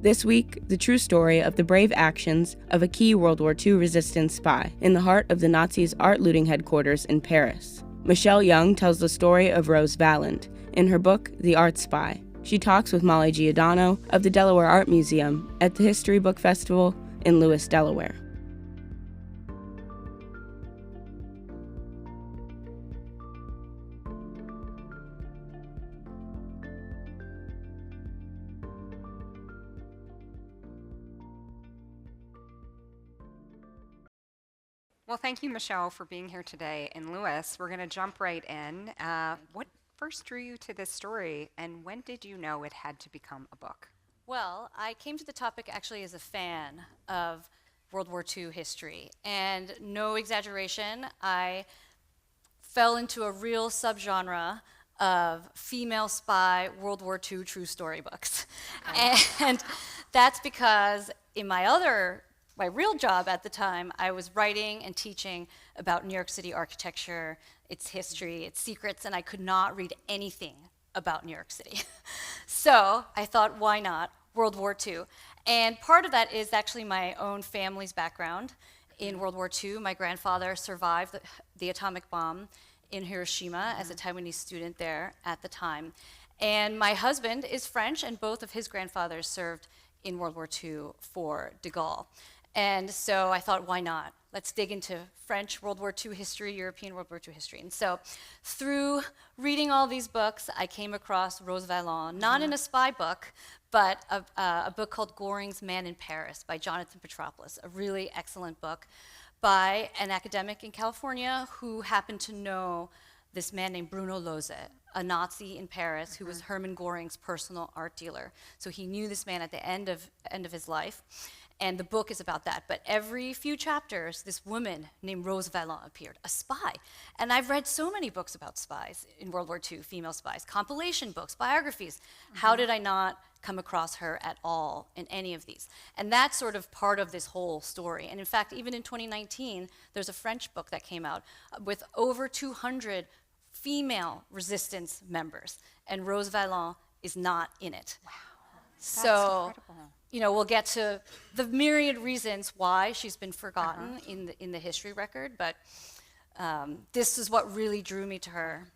This week, the true story of the brave actions of a key World War II resistance spy in the heart of the Nazis' art-looting headquarters in Paris. Michelle Young tells the story of Rose Valland in her book, The Art Spy. She talks with Molly Giordano of the Delaware Art Museum at the History Book Festival in Lewes, Delaware. Well, thank you, Michelle, for being here today in Lewes. We're going to jump right in. What first drew you to this story, and when did you know it had to become a book? Well, I came to the topic actually as a fan of World War II history, and no exaggeration, I fell into a real subgenre of female spy World War II true story books. And that's because in my real job at the time, I was writing and teaching about New York City architecture, its history, its secrets, and I could not read anything about New York City. So I thought, why not World War II? And part of that is actually my own family's background in World War II. My grandfather survived the atomic bomb in Hiroshima as a Taiwanese student there at the time. And my husband is French, and both of his grandfathers served in World War II for de Gaulle. And so I thought, why not? Let's dig into French World War II history, European World War II history. And so through reading all these books, I came across Rose Valland, not in a spy book, but a book called Goring's Man in Paris by Jonathan Petropoulos, a really excellent book by an academic in California who happened to know this man named Bruno Lose, a Nazi in Paris who was Hermann Goring's personal art dealer. So he knew this man at the end of his life. And the book is about that. But every few chapters, this woman named Rose Valland appeared, a spy. And I've read so many books about spies in World War II, female spies, compilation books, biographies. How did I not come across her at all in any of these? And that's sort of part of this whole story. And in fact, even in 2019, there's a French book that came out with over 200 female resistance members. And Rose Valland is not in it. Wow, that's so incredible. We'll get to the myriad reasons why she's been forgotten in the history record, but this is what really drew me to her.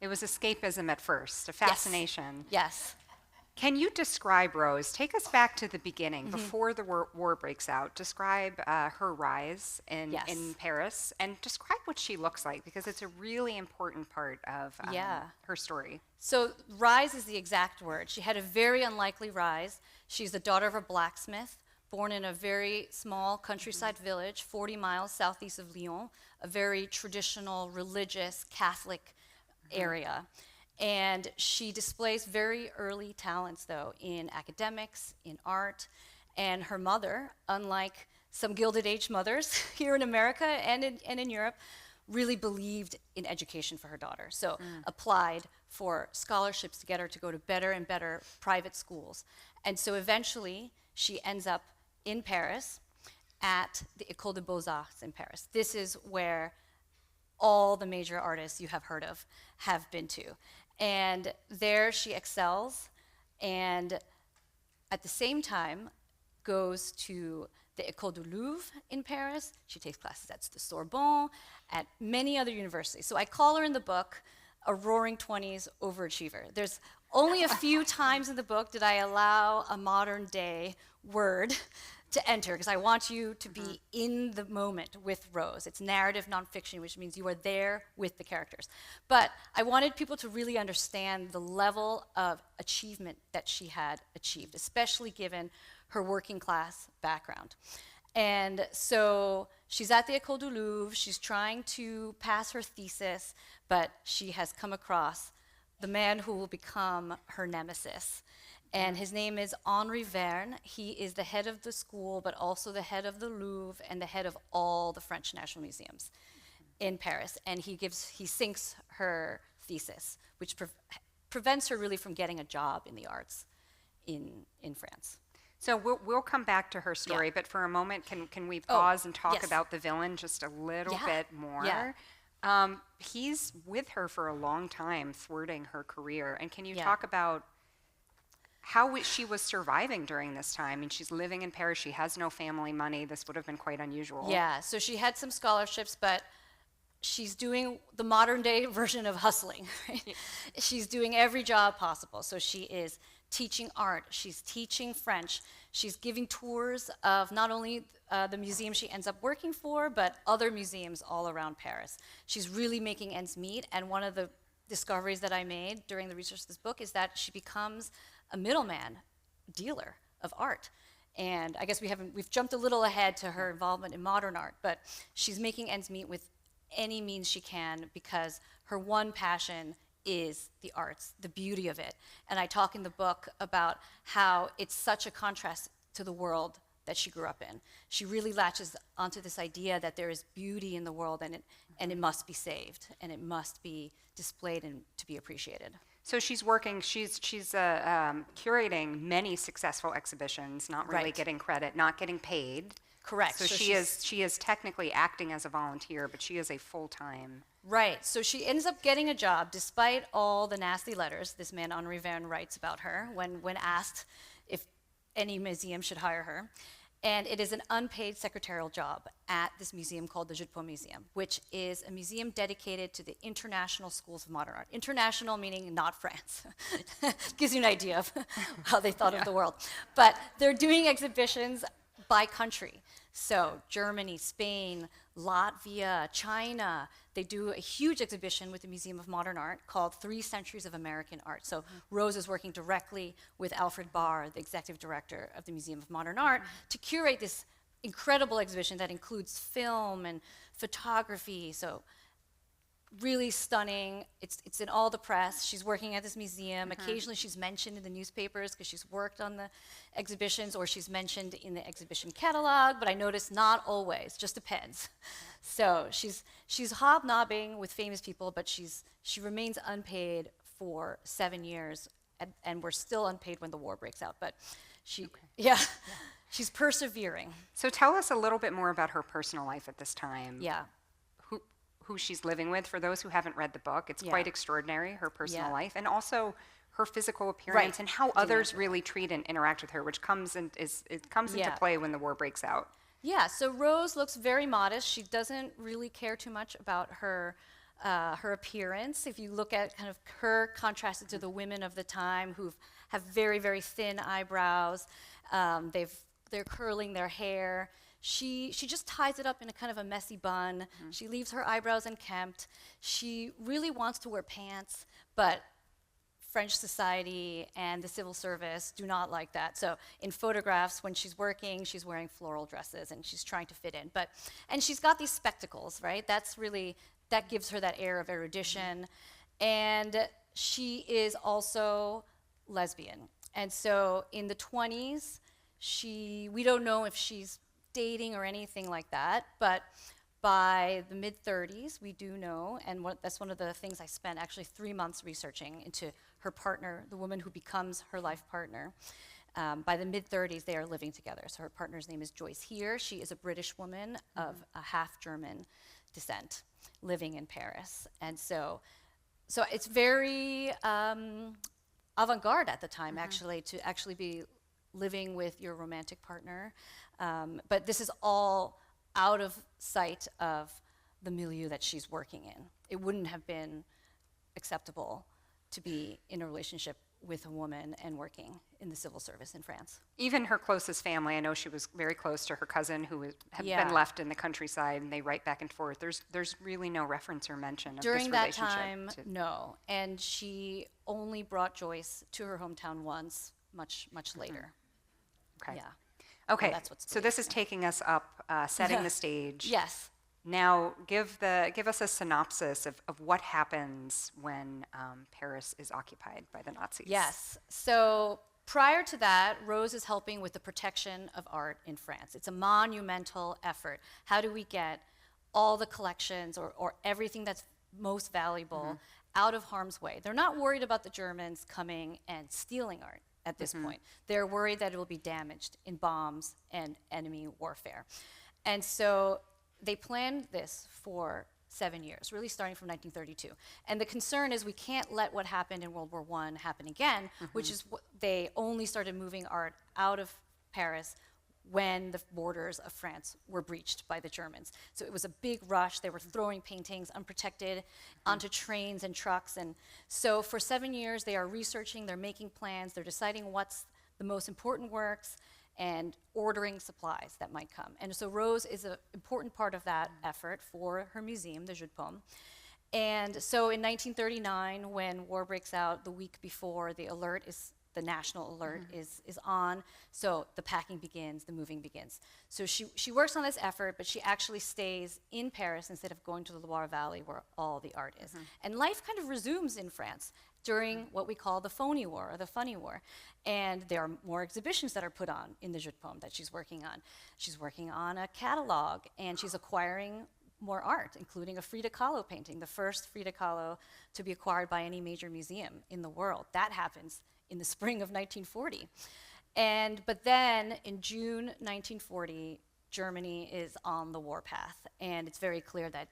It was escapism at first, a fascination. Yes. Can you describe Rose? Take us back to the beginning, before the war breaks out. Describe her rise in Paris, and describe what she looks like, because it's a really important part of her story. So rise is the exact word. She had a very unlikely rise. She's the daughter of a blacksmith, born in a very small countryside village, 40 miles southeast of Lyon, a very traditional, religious, Catholic area. And she displays very early talents, though, in academics, in art. And her mother, unlike some Gilded Age mothers here in America and in Europe, really believed in education for her daughter. So applied for scholarships to get her to go to better and better private schools. And so eventually, she ends up in Paris at the École des Beaux-Arts in Paris. This is where all the major artists you have heard of have been to. And there she excels, and at the same time goes to the École du Louvre in Paris. She takes classes at the Sorbonne, at many other universities. So I call her in the book a roaring 20s overachiever. There's only a few times in the book did I allow a modern day word to enter, because I want you to be in the moment with Rose. It's narrative nonfiction, which means you are there with the characters. But I wanted people to really understand the level of achievement that she had achieved, especially given her working class background. And so she's at the École du Louvre, she's trying to pass her thesis, but she has come across the man who will become her nemesis. And his name is Henri Verne. He is the head of the school, but also the head of the Louvre and the head of all the French National Museums in Paris. And he sinks her thesis, which prevents her really from getting a job in the arts in France. So we'll come back to her story, but for a moment, can we pause and talk about the villain just a little bit more? Yeah. He's with her for a long time, thwarting her career. And can you talk about she was surviving during this time. I mean, she's living in Paris. She has no family money. This would have been quite unusual. Yeah, so she had some scholarships, but she's doing the modern day version of hustling. Right? Yeah. She's doing every job possible. So she is teaching art, she's teaching French, she's giving tours of not only the museum she ends up working for, but other museums all around Paris. She's really making ends meet, and one of the discoveries that I made during the research of this book is that she becomes a middleman dealer of art. And I guess we've jumped a little ahead to her involvement in modern art, but she's making ends meet with any means she can because her one passion is the arts, the beauty of it. And I talk in the book about how it's such a contrast to the world that she grew up in. She really latches onto this idea that there is beauty in the world, and it must be saved, and it must be displayed and to be appreciated. So she's working, she's curating many successful exhibitions, not really getting credit, not getting paid. Correct. So she is technically acting as a volunteer, but she is a full-time. Right. So she ends up getting a job despite all the nasty letters this man Henri Verne writes about her when asked if any museum should hire her. And it is an unpaid secretarial job at this museum called the Jeu de Paume Museum, which is a museum dedicated to the international schools of modern art. International meaning not France. Gives you an idea of how they thought of the world. But they're doing exhibitions by country. So Germany, Spain, Latvia, China, they do a huge exhibition with the Museum of Modern Art called 3 Centuries of American Art. So Rose is working directly with Alfred Barr, the executive director of the Museum of Modern Art, to curate this incredible exhibition that includes film and photography. So really stunning. It's in all the press. She's working at this museum. Occasionally she's mentioned in the newspapers because she's worked on the exhibitions, or she's mentioned in the exhibition catalog, but I noticed not always, just depends. So she's hobnobbing with famous people, but she remains unpaid for 7 years, and we're still unpaid when the war breaks out. But she's persevering. So tell us a little bit more about her personal life at this time. Yeah. Who she's living with. For those who haven't read the book, it's quite extraordinary, her personal life, and also her physical appearance and how others really treat and interact with her, which comes into play when the war breaks out. Yeah, so Rose looks very modest. She doesn't really care too much about her appearance. If you look at kind of her contrasted to the women of the time who have very, very thin eyebrows, they're curling their hair. She just ties it up in a kind of a messy bun. She leaves her eyebrows unkempt. She really wants to wear pants, but French society and the civil service do not like that. So in photographs, when she's working, she's wearing floral dresses and she's trying to fit in. And she's got these spectacles, right? That gives her that air of erudition. And she is also lesbian. And so in the 20s, we don't know if she's dating or anything like that, but by the mid-30s, we do know, and that's one of the things I spent actually 3 months researching into her partner, the woman who becomes her life partner. By the mid-30s, they are living together. So her partner's name is Joyce Here. She is a British woman of a half-German descent living in Paris. And so it's very avant-garde at the time, actually, to actually be living with your romantic partner. But this is all out of sight of the milieu that she's working in. It wouldn't have been acceptable to be in a relationship with a woman and working in the civil service in France. Even her closest family, I know she was very close to her cousin who had been left in the countryside, and they write back and forth. There's really no reference or mention of during this relationship. During that time, no. And she only brought Joyce to her hometown once, much later. Okay. Yeah. Okay, Well, so this is taking us up, setting the stage. Yes. Now, give us a synopsis of what happens when Paris is occupied by the Nazis. Yes. So prior to that, Rose is helping with the protection of art in France. It's a monumental effort. How do we get all the collections or everything that's most valuable out of harm's way? They're not worried about the Germans coming and stealing art at this point. They're worried that it will be damaged in bombs and enemy warfare. And so they planned this for 7 years, really starting from 1932. And the concern is we can't let what happened in World War I happen again, which is they only started moving art out of Paris when the borders of France were breached by the Germans. So it was a big rush. They were throwing paintings unprotected onto trains and trucks. And so for 7 years, they are researching, they're making plans, they're deciding what's the most important works and ordering supplies that might come. And so Rose is an important part of that effort for her museum, the Jeu de Paume. And so in 1939, when war breaks out, the week before, the national alert is on. So the packing begins, the moving begins. So she works on this effort, but she actually stays in Paris instead of going to the Loire Valley where all the art is. And life kind of resumes in France during what we call the Phony War, or the Funny War. And there are more exhibitions that are put on in the Jeu de Paume that she's working on. She's working on a catalog, and she's acquiring more art, including a Frida Kahlo painting, the first Frida Kahlo to be acquired by any major museum in the world. That happens in the spring of 1940. But then in June 1940, Germany is on the warpath, and it's very clear that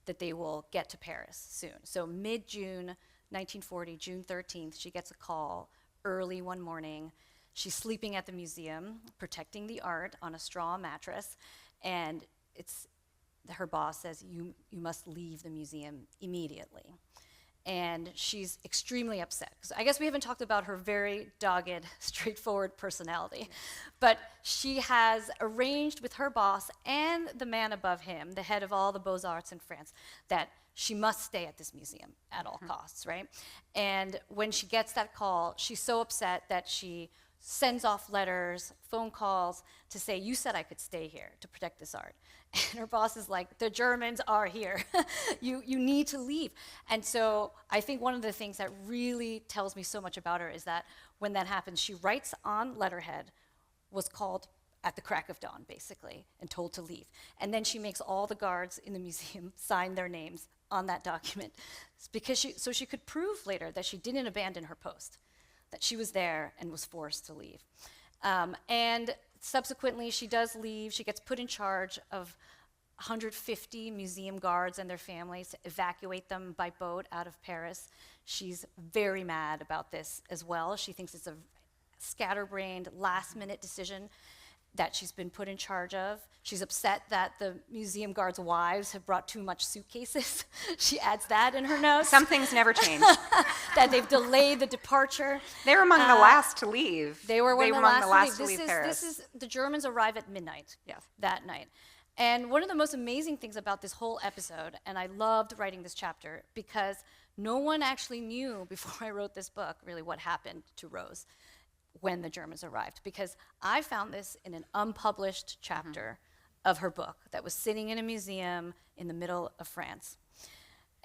that they will get to Paris soon. So mid-June 1940, June 13th, she gets a call early one morning. She's sleeping at the museum, protecting the art on a straw mattress, and her boss says, you must leave the museum immediately. And she's extremely upset. So I guess we haven't talked about her very dogged, straightforward personality. But she has arranged with her boss and the man above him, the head of all the Beaux-Arts in France, that she must stay at this museum at all costs, right? And when she gets that call, she's so upset that she sends off letters, phone calls to say, you said I could stay here to protect this art. And her boss is like, the Germans are here. you need to leave. And so I think one of the things that really tells me so much about her is that when that happens, she writes on letterhead, was called at the crack of dawn, basically, and told to leave. And then she makes all the guards in the museum sign their names on that document, because so she could prove later that she didn't abandon her post, that she was there and was forced to leave. And subsequently, she does leave. She gets put in charge of 150 museum guards and their families to evacuate them by boat out of Paris. She's very mad about this as well. She thinks it's a scatterbrained, last-minute decision that she's been put in charge of. She's upset that the museum guards' wives have brought too much suitcases. She adds that in her notes. Some things never change. That they've delayed the departure. They were among the last to leave. They were among the last to leave Paris. The Germans arrive at midnight that night. And one of the most amazing things about this whole episode, and I loved writing this chapter, because no one actually knew before I wrote this book really what happened to Rose when the Germans arrived, because I found this in an unpublished chapter of her book that was sitting in a museum in the middle of France.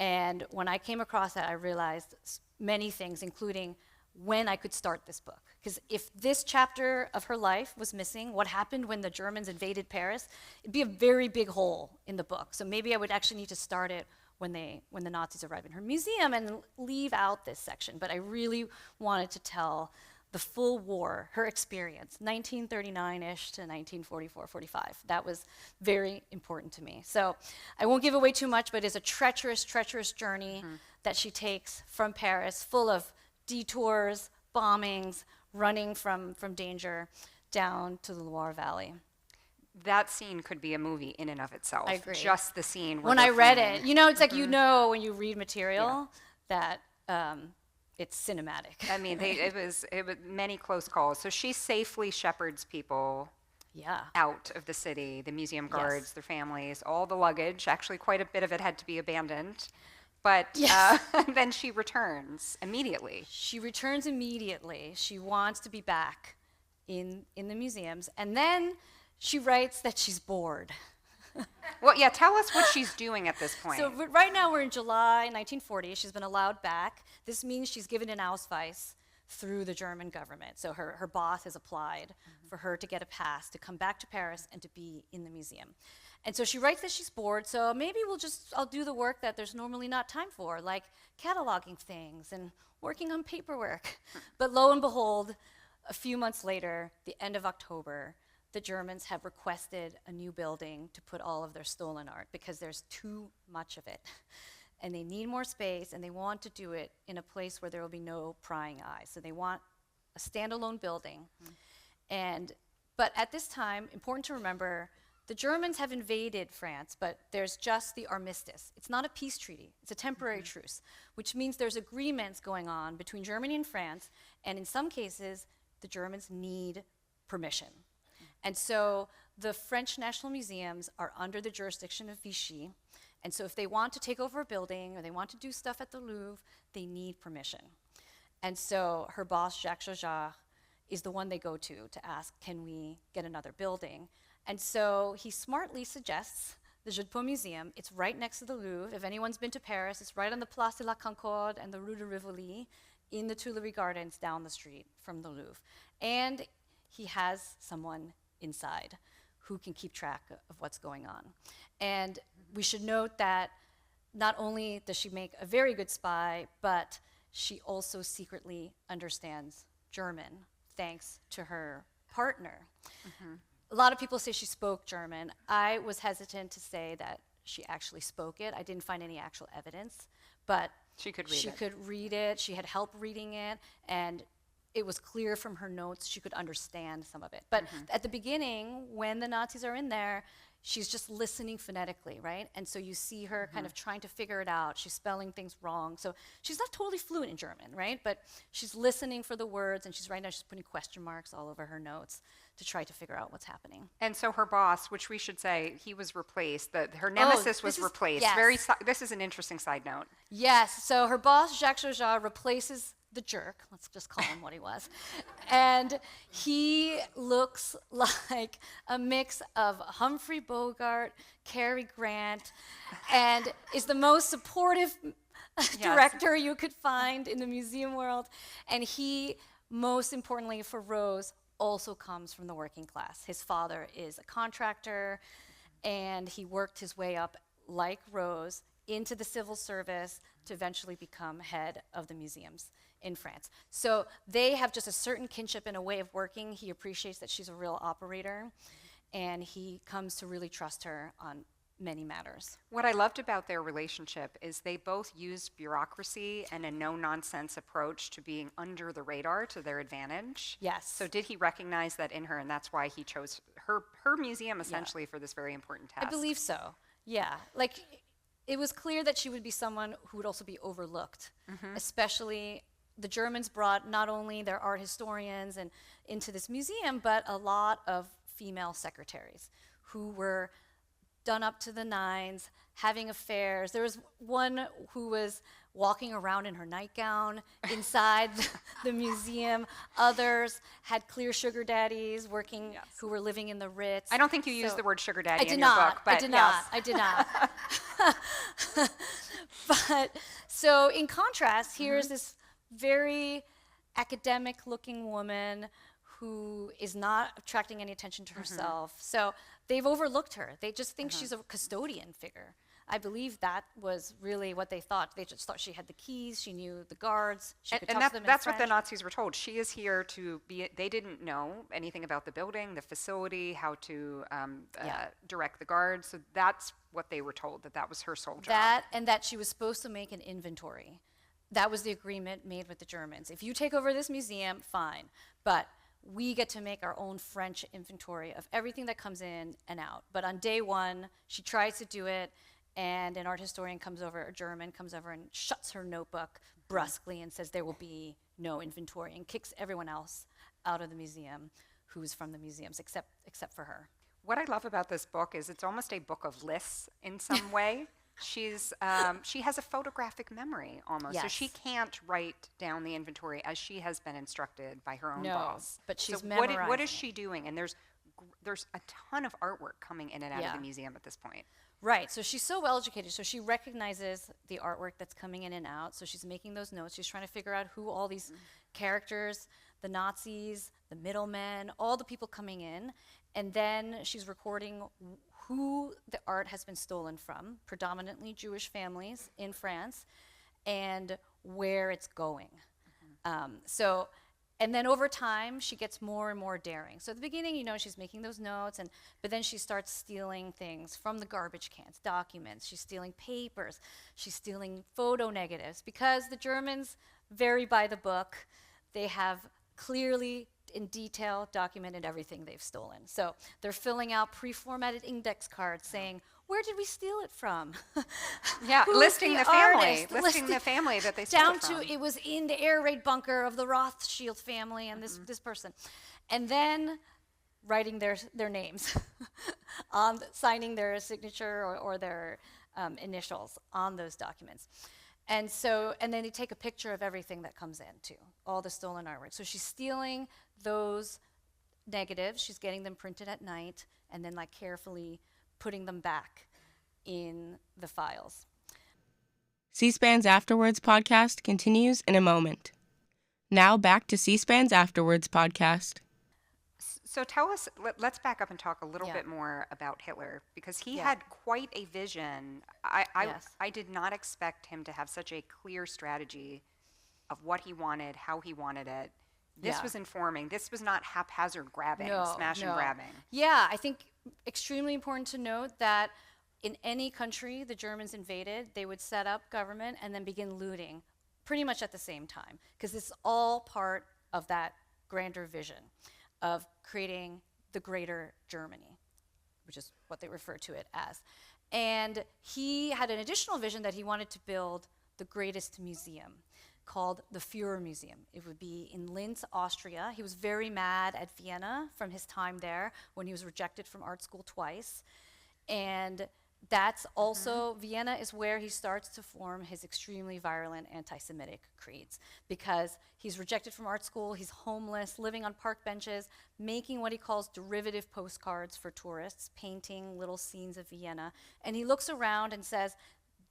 And when I came across that, I realized many things, including when I could start this book. Because if this chapter of her life was missing, what happened when the Germans invaded Paris, it'd be a very big hole in the book. So maybe I would actually need to start it when the Nazis arrived in her museum and leave out this section. But I really wanted to tell the full war, her experience, 1939-ish to 1944-45. That was very important to me. So I won't give away too much, but it's a treacherous, treacherous journey that she takes from Paris, full of detours, bombings, running from danger down to the Loire Valley. That scene could be a movie in and of itself. I agree. Just the scene. When I read it, it's like, when you read material that it's cinematic. I mean, it was many close calls. So she safely shepherds people out of the city, the museum guards, their families, all the luggage. Actually, quite a bit of it had to be abandoned. But then she returns immediately. She returns immediately. She wants to be back in the museums. And then she writes that she's bored. Well, tell us what she's doing at this point. So right now we're in July 1940. She's been allowed back. This means she's given an Ausweis through the German government. So her boss has applied for her to get a pass to come back to Paris and to be in the museum. And so she writes that she's bored, so maybe I'll do the work that there's normally not time for, like cataloging things and working on paperwork. But lo and behold, a few months later, the end of October, the Germans have requested a new building to put all of their stolen art because there's too much of it. And they need more space, and they want to do it in a place where there will be no prying eyes. So they want a standalone building. But at this time, important to remember, the Germans have invaded France, but there's just the armistice. It's not a peace treaty, it's a temporary truce, which means there's agreements going on between Germany and France, and in some cases, the Germans need permission. And so the French National Museums are under the jurisdiction of Vichy, and so if they want to take over a building or they want to do stuff at the Louvre, they need permission. And so her boss, Jacques Jaujard, is the one they go to ask, can we get another building? And so he smartly suggests the Jeu de Paume Museum. It's right next to the Louvre. If anyone's been to Paris, it's right on the Place de la Concorde and the Rue de Rivoli in the Tuileries Gardens down the street from the Louvre. And he has someone inside who can keep track of what's going on. And we should note that not only does she make a very good spy, but she also secretly understands German, thanks to her partner. A lot of people say she spoke German. I was hesitant to say that she actually spoke it. I didn't find any actual evidence, but she could read it. She could read it. She had help reading it, and it was clear from her notes she could understand some of it. But at the beginning, when the Nazis are in there, she's just listening phonetically, right? And so you see her kind of trying to figure it out. She's spelling things wrong. So she's not totally fluent in German, right? But she's listening for the words, and she's putting question marks all over her notes to try to figure out what's happening. And so her boss, which we should say, he was replaced. Her nemesis was replaced. Yes. This is an interesting side note. Yes. So her boss, Jacques Jaujard, replaces the jerk, let's just call him what he was, and he looks like a mix of Humphrey Bogart, Cary Grant, and is the most supportive director you could find in the museum world. And he, most importantly for Rose, also comes from the working class. His father is a contractor, and he worked his way up, like Rose, into the civil service to eventually become head of the museums in France. So they have just a certain kinship and a way of working. He appreciates that she's a real operator, and he comes to really trust her on many matters. What I loved about their relationship is they both used bureaucracy and a no-nonsense approach to being under the radar to their advantage. Yes. So did he recognize that in her, and that's why he chose her museum essentially for this very important task? I believe so, yeah. Like, it was clear that she would be someone who would also be overlooked, especially the Germans brought not only their art historians and into this museum, but a lot of female secretaries who were done up to the nines, having affairs. There was one who was walking around in her nightgown inside the museum. Others had clear sugar daddies working, who were living in the Ritz. I don't think you used the word sugar daddy in your book, but I did not. But so in contrast, here's this very academic-looking woman who is not attracting any attention to herself. So they've overlooked her. They just think she's a custodian figure. I believe that was really what they thought. They just thought she had the keys, she knew the guards, she could talk to them in that's French. what the Nazis were told. She is here to be, they didn't know anything about the building, the facility, how to direct the guards. So that's what they were told, that was her sole job. That, and that she was supposed to make an inventory. That was the agreement made with the Germans. If you take over this museum, fine. But we get to make our own French inventory of everything that comes in and out. But on day one, she tries to do it, and an art historian comes over, a German comes over and shuts her notebook brusquely and says there will be no inventory, and kicks everyone else out of the museum who's from the museums, except for her. What I love about this book is it's almost a book of lists in some way. She has a photographic memory almost, so she can't write down the inventory as she has been instructed by her own boss. But she's so memorizing. What is she doing? And there's a ton of artwork coming in and out of the museum at this point. Right, so she's so well educated, so she recognizes the artwork that's coming in and out, so she's making those notes, she's trying to figure out who all these characters, the Nazis, the middlemen, all the people coming in, and then she's recording who the art has been stolen from, predominantly Jewish families in France, and where it's going. So And then over time, she gets more and more daring. So at the beginning, you know, she's making those notes, but then she starts stealing things from the garbage cans, documents. She's stealing papers. She's stealing photo negatives. Because the Germans vary by the book, they have clearly in detail documented everything they've stolen. So they're filling out pre-formatted index cards saying, where did we steal it from? Yeah, listing the family, artist? listing the family that they stole down it from. to it was in the air raid bunker of the Rothschild family and this person. And then writing their names, signing their signature or their initials on those documents. And then they take a picture of everything that comes in too, all the stolen artwork. So she's stealing those negatives, she's getting them printed at night, and then like carefully putting them back in the files. C-SPAN's Afterwards podcast continues in a moment. Now back to C-SPAN's Afterwards podcast. So tell us, let's back up and talk a little bit more about Hitler, because he had quite a vision. I did not expect him to have such a clear strategy of what he wanted, how he wanted it. This was informing. This was not haphazard grabbing, smash and grabbing. Yeah, I think extremely important to note that in any country the Germans invaded, they would set up government and then begin looting pretty much at the same time, because it's all part of that grander vision of creating the greater Germany, which is what they refer to it as. And he had an additional vision that he wanted to build the greatest museum called the Führer Museum. It would be in Linz, Austria. He was very mad at Vienna from his time there when he was rejected from art school twice. And that's also, Vienna is where he starts to form his extremely virulent anti-Semitic creeds, because he's rejected from art school, he's homeless, living on park benches, making what he calls derivative postcards for tourists, painting little scenes of Vienna. And he looks around and says,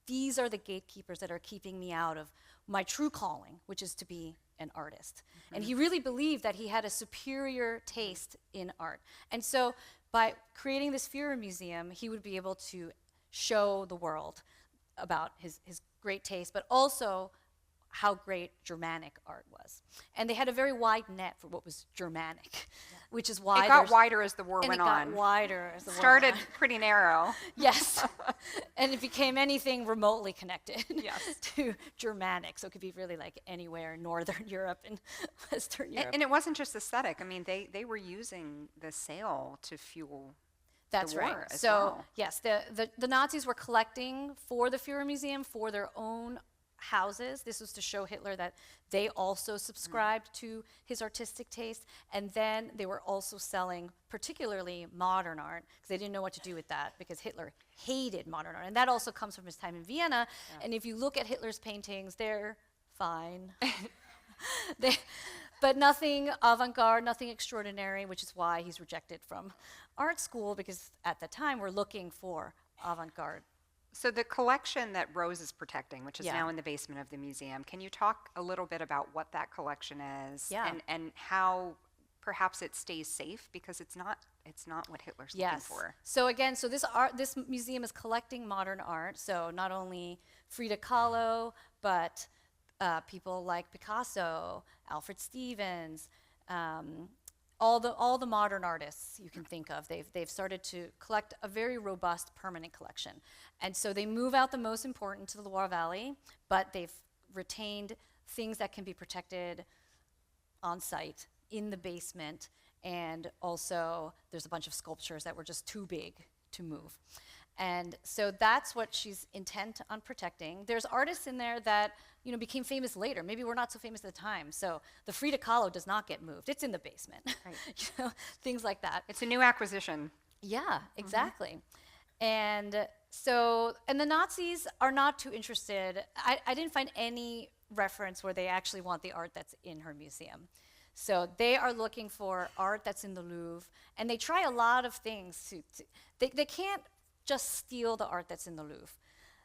these are the gatekeepers that are keeping me out of my true calling, which is to be an artist. And he really believed that he had a superior taste in art. And so by creating this Führer Museum, he would be able to show the world about his great taste, but also how great Germanic art was. And they had a very wide net for what was Germanic, which is why it got wider as the war went on. It got wider as the war started went on. Pretty narrow. Yes, and it became anything remotely connected to Germanic. So it could be really like anywhere in Northern Europe and Western Europe. And it wasn't just aesthetic. I mean, they were using the sail to fuel That's the war right. as So well. yes, the Nazis were collecting for the Führer Museum for their own houses. This was to show Hitler that they also subscribed to his artistic taste, and then they were also selling particularly modern art, because they didn't know what to do with that, because Hitler hated modern art, and that also comes from his time in Vienna. And if you look at Hitler's paintings, they're fine. But nothing avant-garde, nothing extraordinary, which is why he's rejected from art school, because at the time we're looking for avant-garde. So the collection that Rose is protecting, which is now in the basement of the museum, can you talk a little bit about what that collection is and how perhaps it stays safe, because it's not what Hitler's looking for. So again, this museum is collecting modern art. So not only Frida Kahlo, but people like Picasso, Alfred Stevens, all the modern artists you can think of. They've started to collect a very robust permanent collection. And so they move out the most important to the Loire Valley, but they've retained things that can be protected on site in the basement. And also there's a bunch of sculptures that were just too big to move. And so that's what she's intent on protecting. There's artists in there that became famous later. Maybe we're not so famous at the time. So the Frida Kahlo does not get moved. It's in the basement. Right. Things like that. It's a new acquisition. Yeah, exactly. And the Nazis are not too interested. I didn't find any reference where they actually want the art that's in her museum. So they are looking for art that's in the Louvre, and they try a lot of things. They can't just steal the art that's in the Louvre.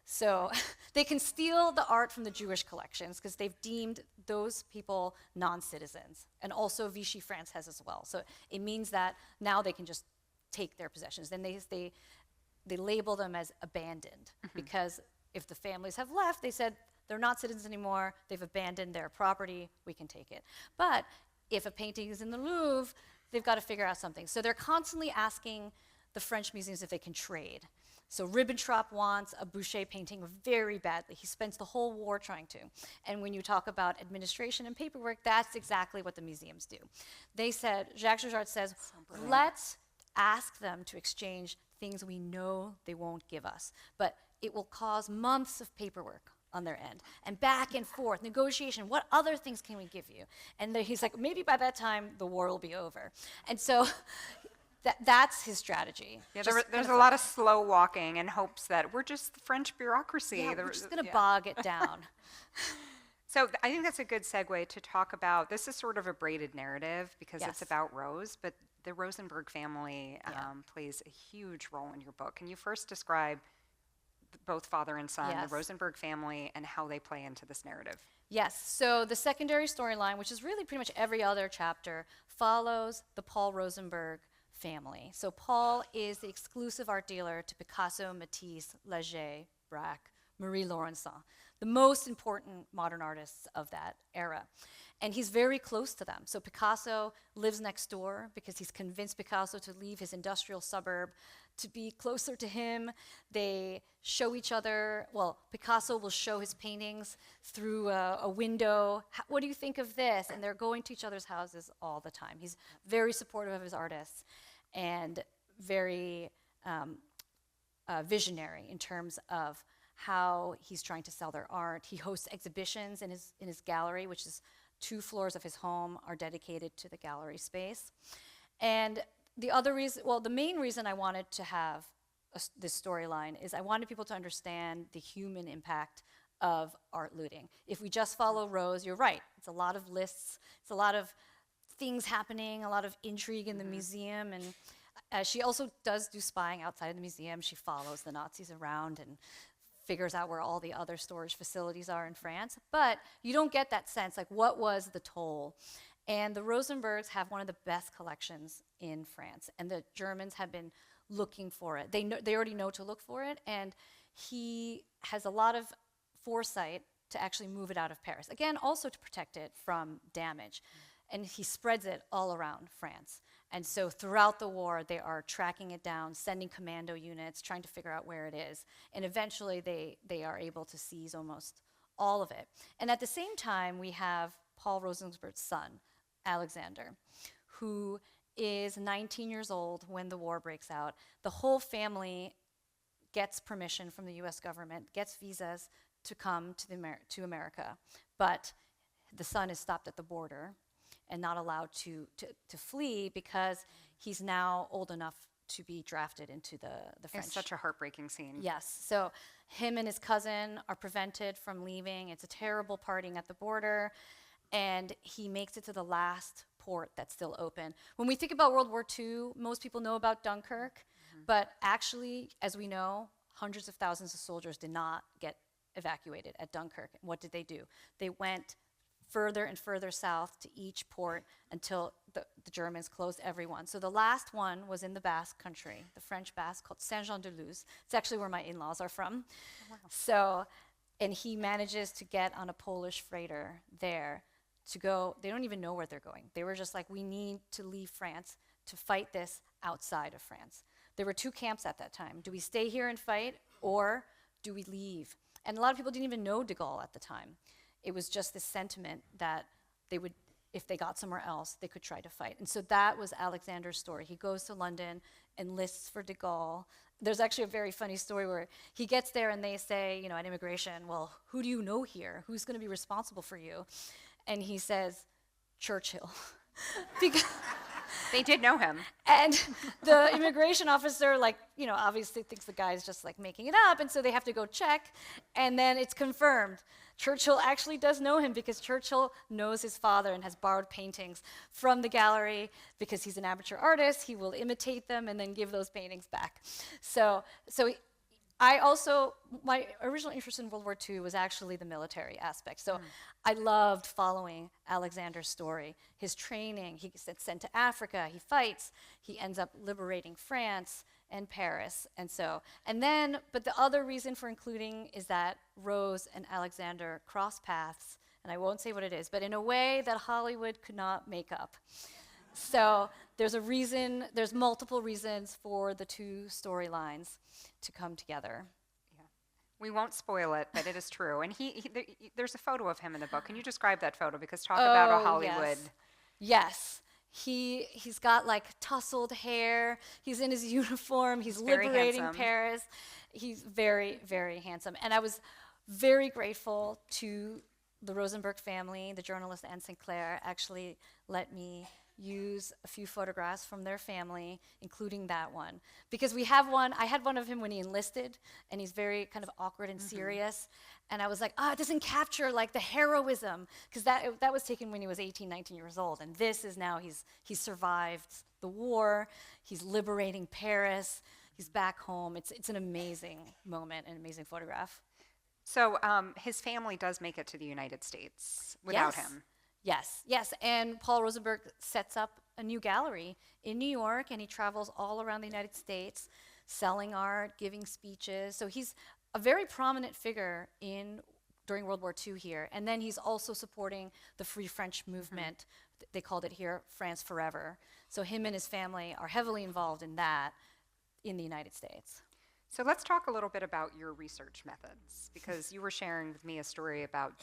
So they can steal the art from the Jewish collections, because they've deemed those people non-citizens. And also Vichy France has as well. So it means that now they can just take their possessions. Then they label them as abandoned, because if the families have left, they said they're not citizens anymore, they've abandoned their property, we can take it. But if a painting is in the Louvre, they've got to figure out something. So they're constantly asking the French museums if they can trade. So Ribbentrop wants a Boucher painting very badly. He spends the whole war trying to. And when you talk about administration and paperwork, that's exactly what the museums do. They said, Jacques Chagard says, let's ask them to exchange things we know they won't give us, but it will cause months of paperwork on their end, and back and forth, negotiation, what other things can we give you? And he's like, maybe by that time, the war will be over. And so that's his strategy. Yeah, there's a lot of slow walking in hopes that we're just the French bureaucracy. Yeah, we're just going to bog it down. So I think that's a good segue to talk about, this is sort of a braided narrative because it's about Rose, but the Rosenberg family plays a huge role in your book. Can you first describe both father and son, the Rosenberg family, and how they play into this narrative? Yes, so the secondary storyline, which is really pretty much every other chapter, follows the Paul Rosenberg family. So Paul is the exclusive art dealer to Picasso, Matisse, Leger, Braque, Marie Laurencin, the most important modern artists of that era. And he's very close to them. So Picasso lives next door because he's convinced Picasso to leave his industrial suburb to be closer to him. They show each other, well, Picasso will show his paintings through a window. What do you think of this? And they're going to each other's houses all the time. He's very supportive of his artists and very visionary in terms of how he's trying to sell their art. He hosts exhibitions in his gallery, which is 2 floors of his home are dedicated to the gallery space. And the other reason, well, the main reason I wanted to have this storyline is I wanted people to understand the human impact of art looting. If we just follow Rose, you're right. It's a lot of lists. It's a lot of things happening, a lot of intrigue in the museum. And she also does do spying outside of the museum. She follows the Nazis around and figures out where all the other storage facilities are in France. But you don't get that sense, like what was the toll? And the Rosenbergs have one of the best collections in France, and the Germans have been looking for it. They already know to look for it, and he has a lot of foresight to actually move it out of Paris. Again, also to protect it from damage. And he spreads it all around France. And so throughout the war, they are tracking it down, sending commando units, trying to figure out where it is. And eventually, they are able to seize almost all of it. And at the same time, we have Paul Rosenberg's son, Alexander, who is 19 years old when the war breaks out. The whole family gets permission from the US government, gets visas to come to America. But the son is stopped at the border and not allowed to flee because he's now old enough to be drafted into the French. It's such a heartbreaking scene. Yes, so him and his cousin are prevented from leaving. It's a terrible parting at the border, and he makes it to the last port that's still open. When we think about World War II, most people know about Dunkirk, but actually, as we know, hundreds of thousands of soldiers did not get evacuated at Dunkirk. What did they do? They went further and further south to each port until the Germans closed everyone. So the last one was in the Basque country, the French Basque, called Saint-Jean-de-Luz. It's actually where my in-laws are from. Oh, wow. So, and he manages to get on a Polish freighter there to go. They don't even know where they're going. They were just like, we need to leave France to fight this outside of France. There were 2 camps at that time. Do we stay here and fight, or do we leave? And a lot of people didn't even know de Gaulle at the time. It was just this sentiment that they would, if they got somewhere else, they could try to fight. And so that was Alexander's story. He goes to London, enlists for de Gaulle. There's actually a very funny story where he gets there and they say, you know, at immigration, well, who do you know here? Who's going to be responsible for you? And he says, Churchill. Because they did know him. And the immigration officer, like, you know, obviously thinks the guy's just like making it up, and so they have to go check, and then it's confirmed. Churchill actually does know him because Churchill knows his father and has borrowed paintings from the gallery because he's an amateur artist. He will imitate them and then give those paintings back. So I also, my original interest in World War II was actually the military aspect. So I loved following Alexander's story, his training. He gets sent to Africa, he fights, he ends up liberating France and Paris. But the other reason for including is that Rose and Alexander cross paths and I won't say what it is, but in a way that Hollywood could not make up. So there's multiple reasons for the two storylines to come together. Yeah. We won't spoil it, but it is true. And there's a photo of him in the book. Can you describe that photo? Because talk about a Hollywood. Yes. He's got like tousled hair. He's in his uniform. He's liberating handsome. Paris. He's very, very handsome. And I was very grateful to the Rosenberg family, the journalist Anne Sinclair, actually let me use a few photographs from their family, including that one. Because I had one of him when he enlisted, and he's very kind of awkward and serious. And I was like, it doesn't capture like the heroism, because that was taken when he was 18, 19 years old. And this is now, he's survived the war, he's liberating Paris, he's back home. It's an amazing moment, an amazing photograph. So his family does make it to the United States without him. Yes, and Paul Rosenberg sets up a new gallery in New York, and he travels all around the United States, selling art, giving speeches. So he's a very prominent figure during World War II here, and then he's also supporting the Free French movement. They called it here France Forever. So him and his family are heavily involved in that in the United States. So let's talk a little bit about your research methods, because you were sharing with me a story about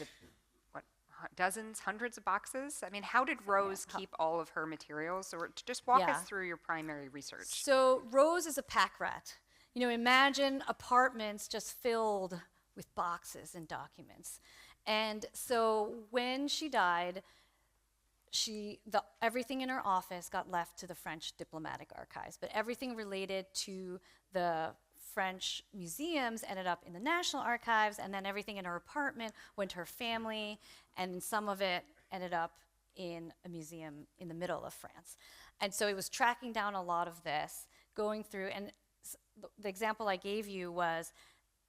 dozens, hundreds of boxes. I mean, how did Rose keep all of her materials? Or just walk us through your primary research. So Rose is a pack rat. Imagine apartments just filled with boxes and documents. And so when she died, everything in her office got left to the French diplomatic archives, but everything related to the French museums ended up in the National Archives, and then everything in her apartment went to her family, and some of it ended up in a museum in the middle of France. And so it was tracking down a lot of this, going through, and the example I gave you was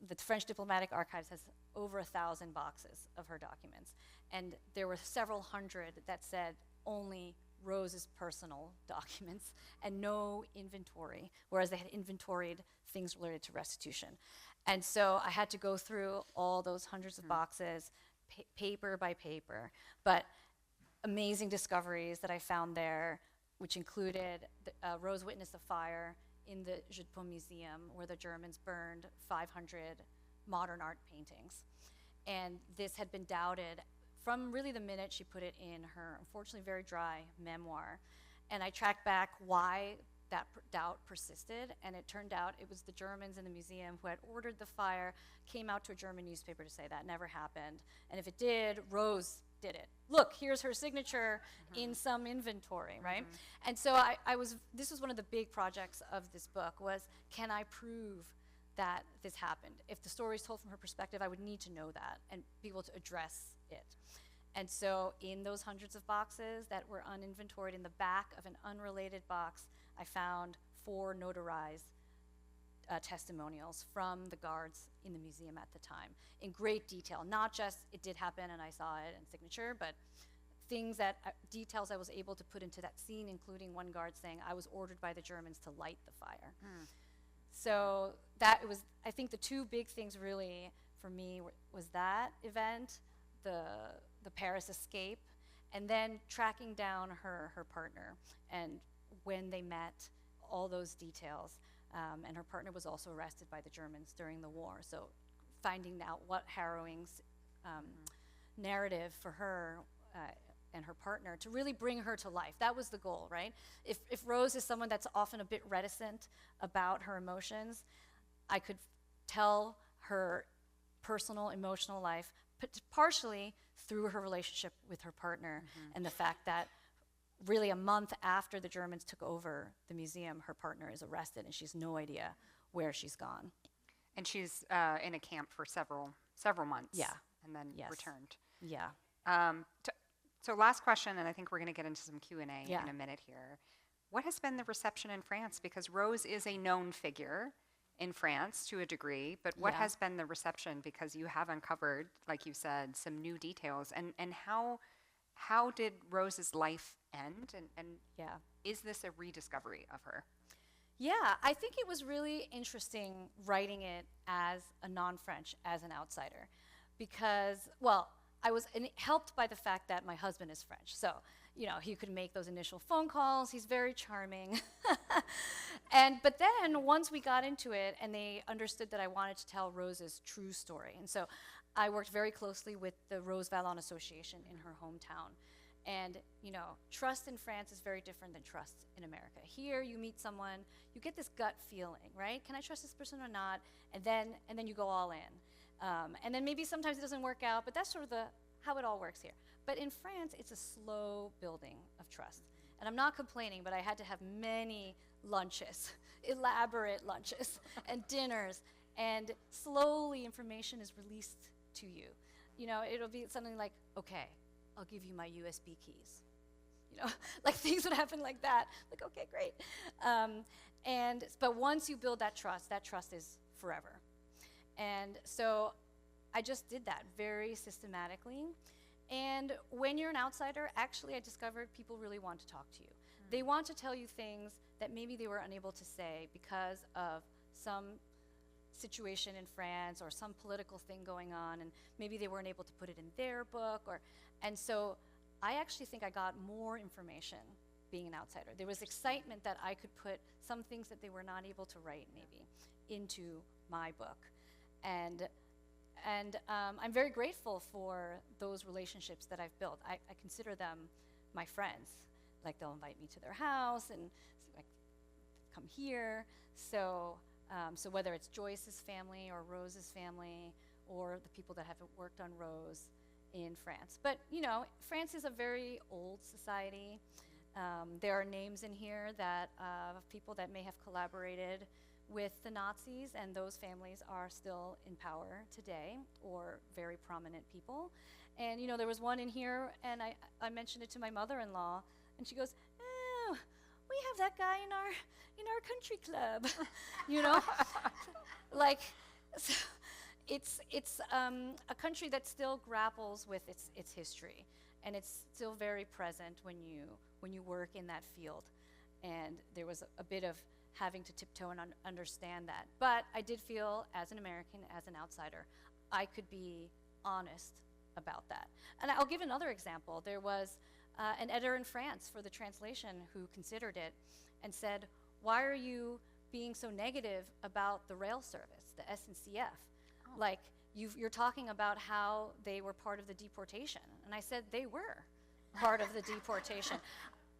the French Diplomatic Archives has over 1,000 boxes of her documents, and there were several hundred that said only Rose's personal documents and no inventory, whereas they had inventoried things related to restitution. And so I had to go through all those hundreds of boxes, paper by paper, but amazing discoveries that I found there, which included Rose witnessed a fire in the Jeu de Paume Museum where the Germans burned 500 modern art paintings. And this had been doubted from really the minute she put it in her, unfortunately, very dry memoir. And I tracked back why that doubt persisted, and it turned out it was the Germans in the museum who had ordered the fire, came out to a German newspaper to say that never happened. And if it did, Rose did it. Look, here's her signature in some inventory, right? And so this was one of the big projects of this book was, can I prove that this happened? If the story is told from her perspective, I would need to know that and be able to address it. And so in those hundreds of boxes that were uninventoried, in the back of an unrelated box, I found 4 notarized testimonials from the guards in the museum at the time, in great detail. Not just it did happen and I saw it and signature, but details I was able to put into that scene, including one guard saying, I was ordered by the Germans to light the fire. So I think the two big things really for me was that event, the Paris escape, and then tracking down her partner and when they met, all those details. And her partner was also arrested by the Germans during the war. So finding out what harrowing narrative for her and her partner to really bring her to life. That was the goal, right? If Rose is someone that's often a bit reticent about her emotions, I could tell her personal, emotional life, partially through her relationship with her partner and the fact that really a month after the Germans took over the museum, her partner is arrested and she's no idea where she's gone. And she's in a camp for several months. Yeah. And then returned. Yeah. So last question, and I think we're going to get into some Q&A Yeah. in a minute here. What has been the reception in France? Because Rose is a known figure in France to a degree, but what has been the reception? Because you have uncovered, like you said, some new details. And how did Rose's life end? And is this a rediscovery of her? Yeah, I think it was really interesting writing it as a non-French, as an outsider. Because, well, I was helped by the fact that my husband is French. So, you know, he could make those initial phone calls. He's very charming. But then once we got into it and they understood that I wanted to tell Rose's true story. And so I worked very closely with the Rose Valland Association in her hometown. And, you know, trust in France is very different than trust in America. Here, you meet someone, you get this gut feeling, right? Can I trust this person or not? And then you go all in. And then maybe sometimes it doesn't work out, but that's sort of how it all works here. But in France, it's a slow building of trust. And I'm not complaining, but I had to have many lunches, elaborate lunches, and dinners. And slowly information is released to you. You know, it'll be something like, okay, I'll give you my USB keys. You know, like things would happen like that. Like, okay, great. But once you build that trust is forever. And so I just did that very systematically. And when you're an outsider, actually I discovered people really want to talk to you. They want to tell you things that maybe they were unable to say because of some situation in France or some political thing going on, and maybe they weren't able to put it in their book. And so I actually think I got more information being an outsider. There was excitement that I could put some things that they were not able to write maybe into my book. And I'm very grateful for those relationships that I've built. I consider them my friends. Like, they'll invite me to their house and like come here. So whether it's Joyce's family or Rose's family or the people that have worked on Rose in France. But, you know, France is a very old society. There are names in here that of people that may have collaborated with the Nazis, and those families are still in power today, or very prominent people. And, you know, there was one in here, and I mentioned it to my mother-in-law, and she goes, "Oh, we have that guy in our country club," you know, like. So it's a country that still grapples with its history, and it's still very present when you work in that field. And there was a bit of having to tiptoe and understand that. But I did feel, as an American, as an outsider, I could be honest about that. And I'll give another example. There was an editor in France for the translation who considered it and said, "Why are you being so negative about the rail service, the SNCF? Oh. Like, you're talking about how they were part of the deportation." And I said, they were part of the deportation.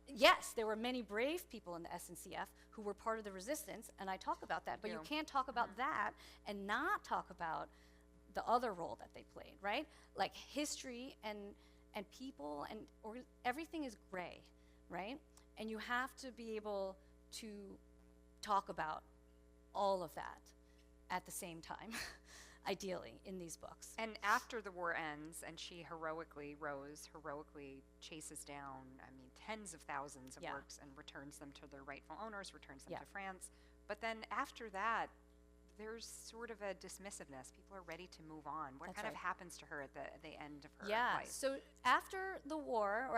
Yes, there were many brave people in the SNCF who were part of the resistance, and I talk about that. But you can't talk about that and not talk about the other role that they played, right? Like, history and people or everything is gray, right? And you have to be able to talk about all of that at the same time, ideally, in these books. And after the war ends, and Rose heroically chases down, tens of thousands of works and returns them to their rightful owners, returns them to France. But then after that, there's sort of a dismissiveness. People are ready to move on. What kind of happens to her at the end of her life? So after the war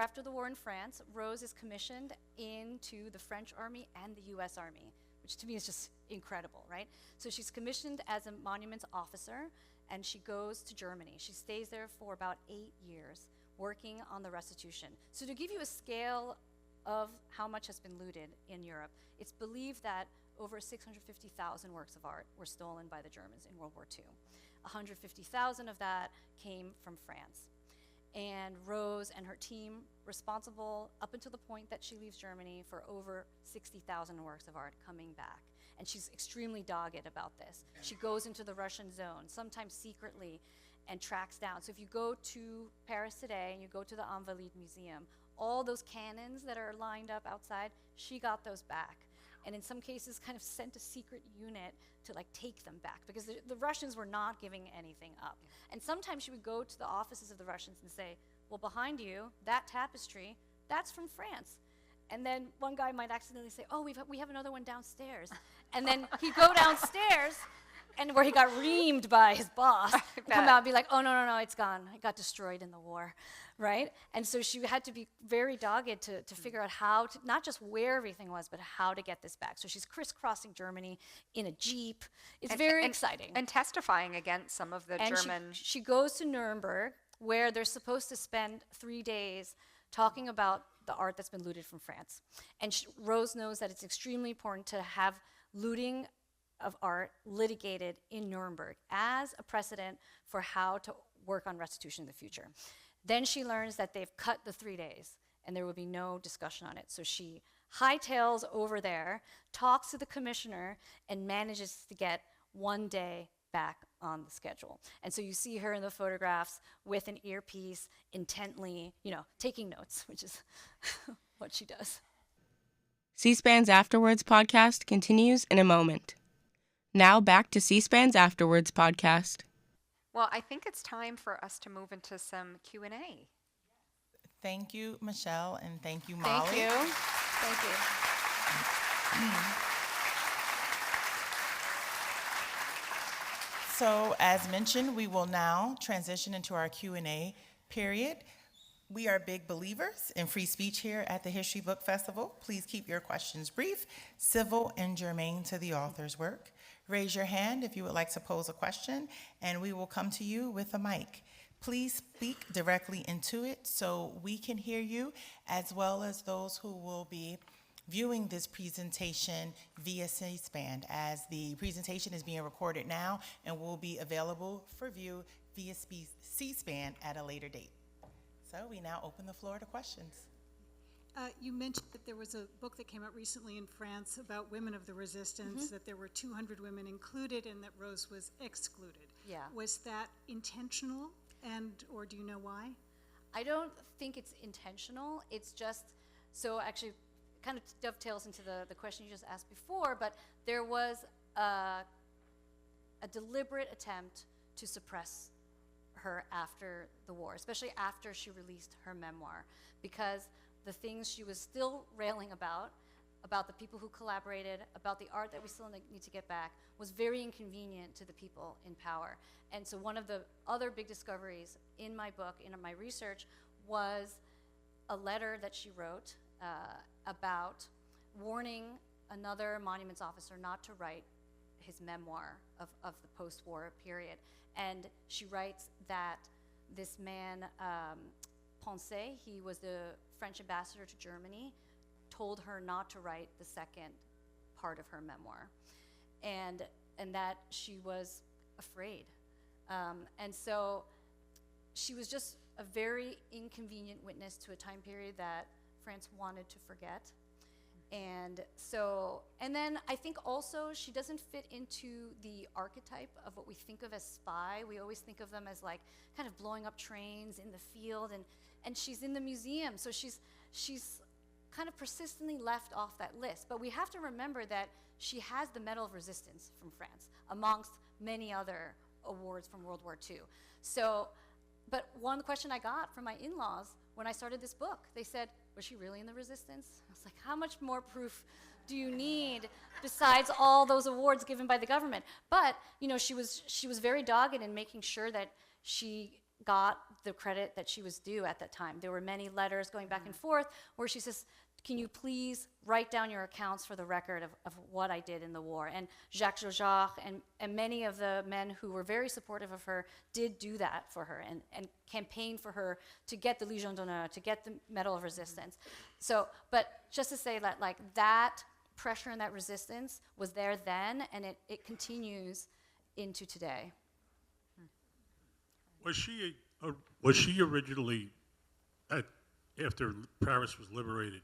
in France, Rose is commissioned into the French army and the U.S. Army, which to me is just incredible, right? So she's commissioned as a monuments officer, and she goes to Germany. She stays there for about 8 years, working on the restitution. So to give you a scale of how much has been looted in Europe, it's believed that over 650,000 works of art were stolen by the Germans in World War II. 150,000 of that came from France. And Rose and her team responsible up until the point that she leaves Germany for over 60,000 works of art coming back. And she's extremely dogged about this. She goes into the Russian zone, sometimes secretly, and tracks down. So if you go to Paris today and you go to the Invalides Museum, all those cannons that are lined up outside, she got those back. And in some cases kind of sent a secret unit to like take them back, because the Russians were not giving anything up. And sometimes she would go to the offices of the Russians and say, "Well, behind you, that tapestry, that's from France." And then one guy might accidentally say, "Oh, we have another one downstairs." And then he'd go downstairs, and where he got reamed by his boss, and come out and be like, "Oh, no, it's gone. It got destroyed in the war," right? And so she had to be very dogged to figure out how to, not just where everything was, but how to get this back. So she's crisscrossing Germany in a Jeep. It's very exciting. And testifying against some of the German... She goes to Nuremberg where they're supposed to spend 3 days talking about the art that's been looted from France. And Rose knows that it's extremely important to have looting of art litigated in Nuremberg as a precedent for how to work on restitution in the future. Then she learns that they've cut the 3 days and there will be no discussion on it. So she hightails over there, talks to the commissioner, and manages to get 1 day back on the schedule. And so you see her in the photographs with an earpiece, intently, taking notes, which is what she does. C-SPAN's Afterwards podcast continues in a moment. Now back to C-SPAN's Afterwards podcast. Well, I think it's time for us to move into some Q&A. Thank you, Michelle, and thank you, Molly. Thank you. Thank you. So, as mentioned, we will now transition into our Q&A period. We are big believers in free speech here at the History Book Festival. Please keep your questions brief, civil, and germane to the author's work. Raise your hand if you would like to pose a question, and we will come to you with a mic. Please speak directly into it so we can hear you, as well as those who will be viewing this presentation via C-SPAN, as the presentation is being recorded now and will be available for view via C-SPAN at a later date. So we now open the floor to questions. You mentioned that there was a book that came out recently in France about women of the resistance, that there were 200 women included and that Rose was excluded. Yeah. Was that intentional, or do you know why? I don't think it's intentional. It's just, so actually kind of dovetails into the question you just asked before, but there was a deliberate attempt to suppress her after the war, especially after she released her memoir, because the things she was still railing about the people who collaborated, about the art that we still need to get back, was very inconvenient to the people in power. And so one of the other big discoveries in my book, in my research, was a letter that she wrote about warning another monuments officer not to write his memoir of the post-war period. And she writes that this man, Poncet, he was the French ambassador to Germany, told her not to write the second part of her memoir, and that she was afraid. And so she was just a very inconvenient witness to a time period that France wanted to forget. And then I think also she doesn't fit into the archetype of what we think of as spy. We always think of them as like kind of blowing up trains in the field, and she's in the museum, so she's kind of persistently left off that list. But we have to remember that she has the Medal of Resistance from France, amongst many other awards from World War II. So, but one question I got from my in-laws when I started this book, they said, was she really in the resistance? I was like, how much more proof do you need besides all those awards given by the government? But, she was very dogged in making sure that she got the credit that she was due at that time. There were many letters going back and forth where she says, can you please write down your accounts for the record of what I did in the war? And Jacques Joujard and many of the men who were very supportive of her did do that for her and campaigned for her to get the Légion d'honneur, to get the Medal of Resistance. So, but just to say that that pressure and that resistance was there then, and it continues into today. Was she originally, after Paris was liberated,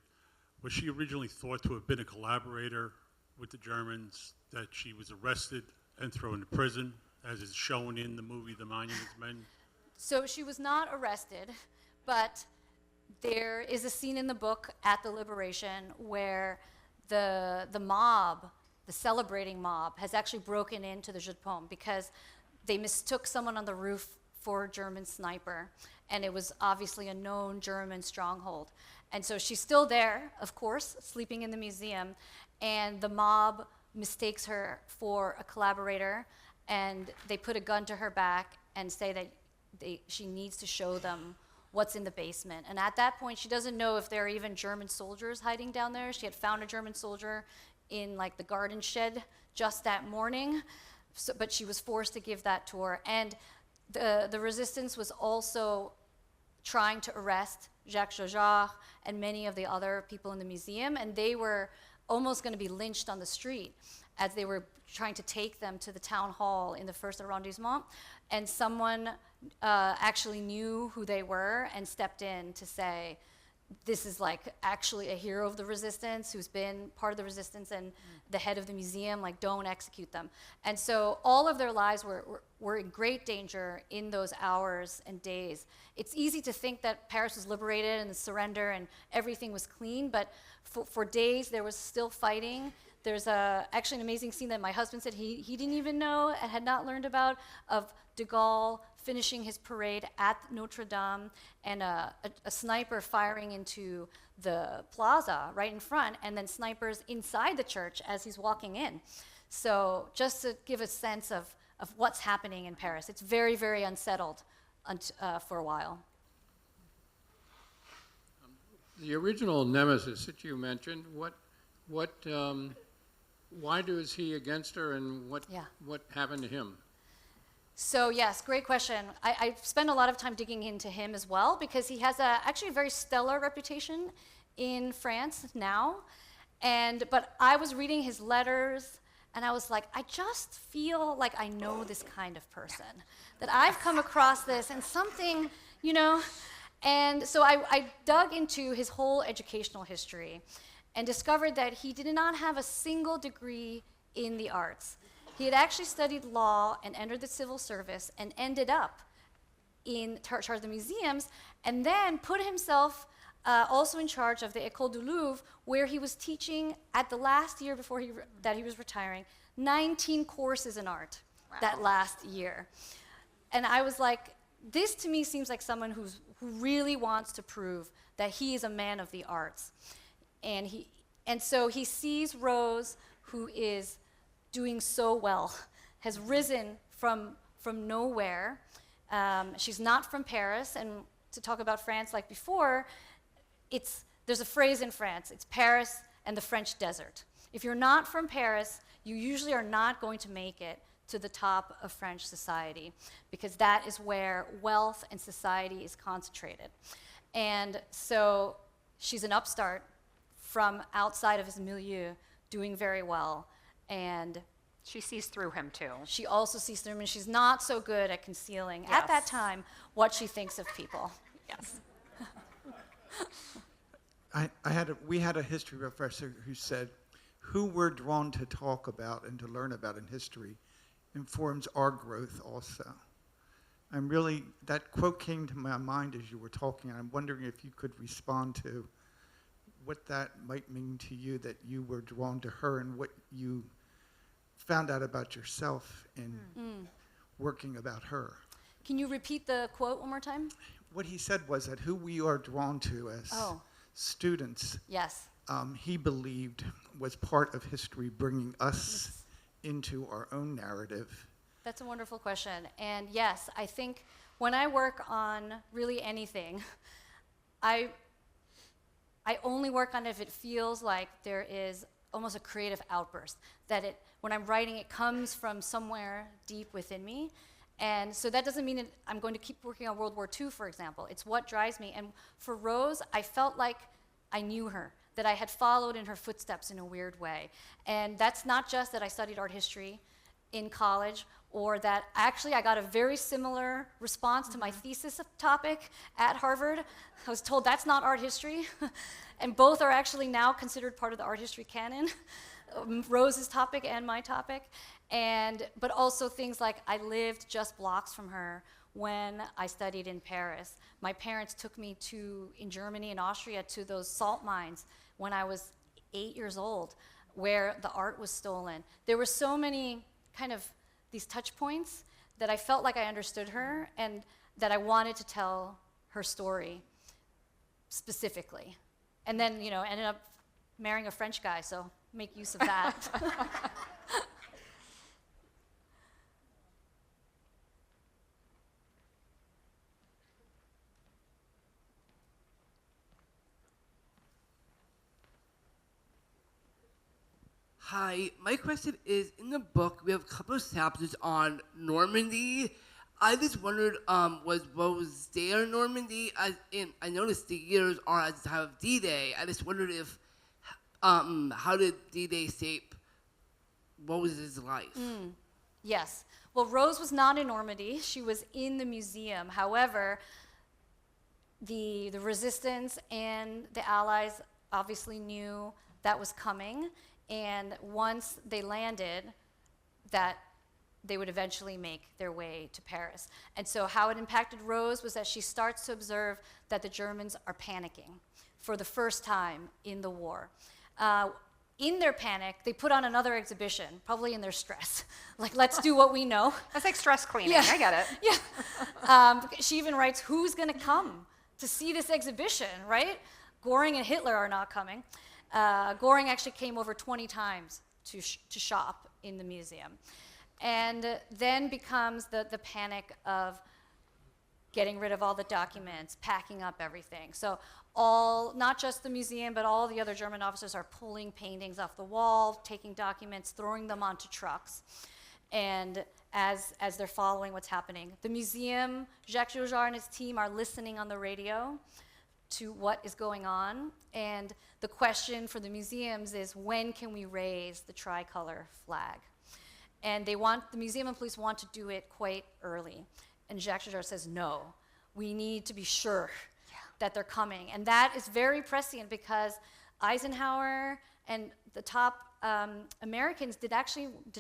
was she originally thought to have been a collaborator with the Germans, that she was arrested and thrown into prison, as is shown in the movie The Monuments Men? So she was not arrested, but there is a scene in the book at the liberation where the mob, the celebrating mob, has actually broken into the Jeu de Paume because they mistook someone on the roof for a German sniper, and it was obviously a known German stronghold. And so she's still there, of course, sleeping in the museum, and the mob mistakes her for a collaborator, and they put a gun to her back and say that she needs to show them what's in the basement. And at that point, she doesn't know if there are even German soldiers hiding down there. She had found a German soldier in the garden shed just that morning, but she was forced to give that tour. And the resistance was also trying to arrest Jacques Jaujard and many of the other people in the museum, and they were almost going to be lynched on the street as they were trying to take them to the town hall in the first arrondissement. And someone actually knew who they were and stepped in to say, this is like actually a hero of the resistance who's been part of the resistance and the head of the museum, like don't execute them. And so all of their lives were in great danger in those hours and days. It's easy to think that Paris was liberated and the surrender and everything was clean, but for days there was still fighting. There's actually an amazing scene that my husband said he didn't even know and had not learned about, of de Gaulle finishing his parade at Notre Dame and a sniper firing into the plaza right in front, and then snipers inside the church as he's walking in. So just to give a sense of what's happening in Paris, it's very, very unsettled for a while. The original nemesis that you mentioned, why was he against her, and what happened to him? So yes, great question. I spent a lot of time digging into him as well, because he has actually a very stellar reputation in France now. But I was reading his letters, and I was like, I just feel like I know this kind of person, that I've come across this and something, you know. And so I dug into his whole educational history and discovered that he did not have a single degree in the arts. He had actually studied law and entered the civil service and ended up in charge of the museums, and then put himself also in charge of the École du Louvre, where he was teaching at the last year before that he was retiring, 19 courses in art that last year. And I was like, this to me seems like someone who really wants to prove that he is a man of the arts. And so he sees Rose, who is doing so well, has risen from nowhere. She's not from Paris, and to talk about France like before, there's a phrase in France, it's Paris and the French desert. If you're not from Paris, you usually are not going to make it to the top of French society, because that is where wealth and society is concentrated. And so she's an upstart from outside of his milieu, doing very well. And she sees through him too. She also sees through him, and she's not so good at concealing, at that time, what she thinks of people. Yes. We had a history professor who said, who we're drawn to talk about and to learn about in history informs our growth also. That quote came to my mind as you were talking, and I'm wondering if you could respond to what that might mean to you, that you were drawn to her and what you found out about yourself in working about her. Can you repeat the quote one more time? What he said was that who we are drawn to as students, yes, he believed was part of history, bringing us into our own narrative. That's a wonderful question. And yes, I think when I work on really anything, I only work on it if it feels like there is almost a creative outburst, that when I'm writing, it comes from somewhere deep within me. And so that doesn't mean that I'm going to keep working on World War II, for example. It's what drives me. And for Rose, I felt like I knew her, that I had followed in her footsteps in a weird way. And that's not just that I studied art history in college, or that actually I got a very similar response to my thesis topic at Harvard. I was told that's not art history. And both are actually now considered part of the art history canon, Rose's topic and my topic. But also things like I lived just blocks from her when I studied in Paris. My parents took me in Germany and Austria to those salt mines when I was 8 years old, where the art was stolen. There were so many kind of these touch points that I felt like I understood her and that I wanted to tell her story specifically. And then, ended up marrying a French guy, so make use of that. Hi, my question is, in the book, we have a couple of chapters on Normandy. I just wondered, was Rose there in Normandy? I noticed the years are at the time of D-Day. I just wondered if, how did D-Day shape Rose's life? Yes. Well, Rose was not in Normandy. She was in the museum. However, the resistance and the Allies obviously knew that was coming, and once they landed, that they would eventually make their way to Paris. And so how it impacted Rose was that she starts to observe that the Germans are panicking for the first time in the war. In their panic, they put on another exhibition, probably in their stress. Like, let's do what we know. That's like stress cleaning. Yeah. I get it. Yeah. She even writes, who's going to come to see this exhibition, right? Göring and Hitler are not coming. Göring actually came over 20 times to shop in the museum. And then becomes the panic of getting rid of all the documents, packing up everything. So not just the museum, but all the other German officers are pulling paintings off the wall, taking documents, throwing them onto trucks. And as they're following what's happening, the museum, Jacques Joujard and his team are listening on the radio to what is going on. And the question for the museums is, when can we raise the tricolor flag? And the museum and police want to do it quite early. And Jacques Joujard says, no, we need to be sure that they're coming. And that is very prescient because Eisenhower and the top Americans did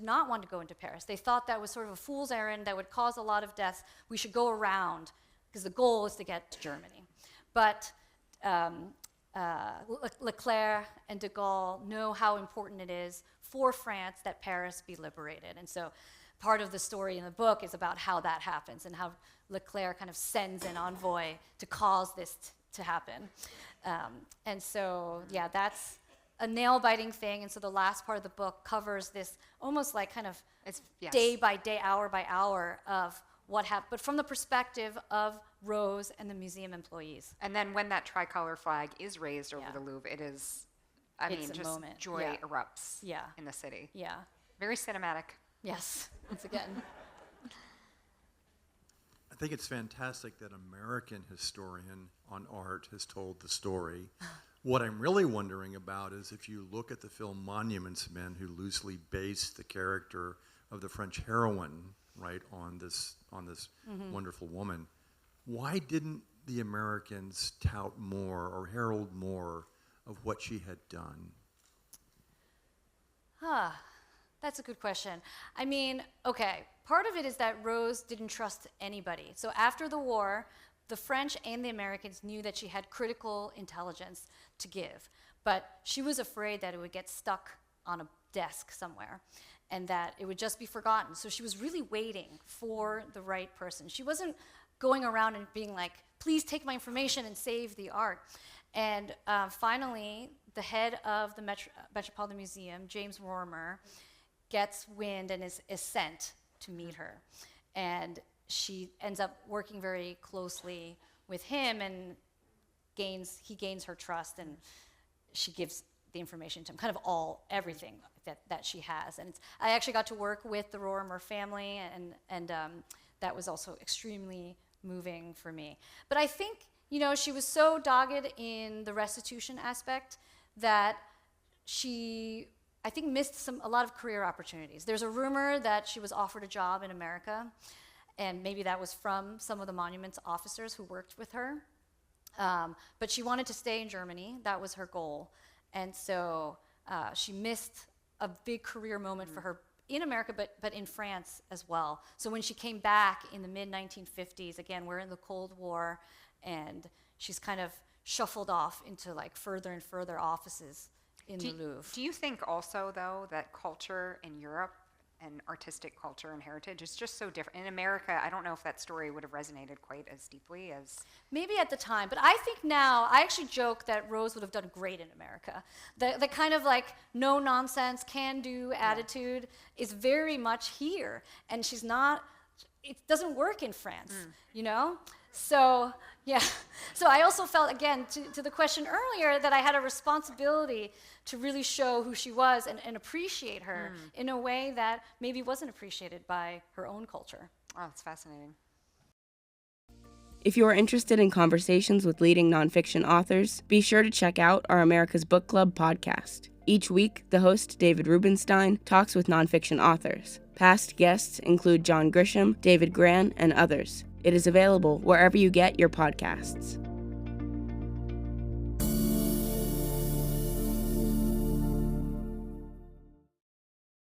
not want to go into Paris. They thought that was sort of a fool's errand that would cause a lot of deaths. We should go around because the goal is to get to Germany. But Leclerc and de Gaulle know how important it is for France that Paris be liberated. And so part of the story in the book is about how that happens and how Leclerc kind of sends an envoy to cause this to happen. And so, yeah, that's a nail-biting thing. And so the last part of the book covers this almost like kind of day by day, hour by hour of what happened, but from the perspective of Rose and the museum employees. And then when that tricolor flag is raised over the Louvre, it is, It's a just moment. joy erupts in the city. Yeah. Very cinematic. Yes, once again. I think it's fantastic that American historian on art has told the story. What I'm really wondering about is if you look at the film Monuments Men, who loosely based the character of the French heroine, right, on this wonderful woman, why didn't the Americans tout more or herald more of what she had done? That's a good question. I mean, okay, part of it is that Rose didn't trust anybody. So after the war, the French and the Americans knew that she had critical intelligence to give, but she was afraid that it would get stuck on a desk somewhere and that it would just be forgotten. So she was really waiting for the right person. She wasn't going around and being like, please take my information and save the art. And finally, the head of the Metropolitan Museum, James Rorimer, gets wind and is sent to meet her. And she ends up working very closely with him and he gains her trust, and she gives the information to him, kind of everything that she has. And I actually got to work with the Rorimer family, and that was also extremely moving for me. But I think, she was so dogged in the restitution aspect that she, I think, missed a lot of career opportunities. There's a rumor that she was offered a job in America, and maybe that was from some of the monuments officers who worked with her. But she wanted to stay in Germany. That was her goal. And so she missed a big career moment for her in America, but in France as well. So when she came back in the mid-1950s, again, we're in the Cold War, and she's kind of shuffled off into like further and further offices in the Louvre. Do you think also, though, that culture in Europe and artistic culture and heritage is just so different? In America, I don't know if that story would have resonated quite as deeply as... Maybe at the time, but I think now, I actually joke that Rose would have done great in America. The kind of like no-nonsense, can-do attitude is very much here, and she's not... It doesn't work in France, So, yeah. So I also felt, again, to the question earlier, that I had a responsibility to really show who she was and appreciate her in a way that maybe wasn't appreciated by her own culture. Oh, that's fascinating. If you are interested in conversations with leading nonfiction authors, be sure to check out our America's Book Club podcast. Each week, the host, David Rubenstein, talks with nonfiction authors. Past guests include John Grisham, David Gran, and others. It is available wherever you get your podcasts.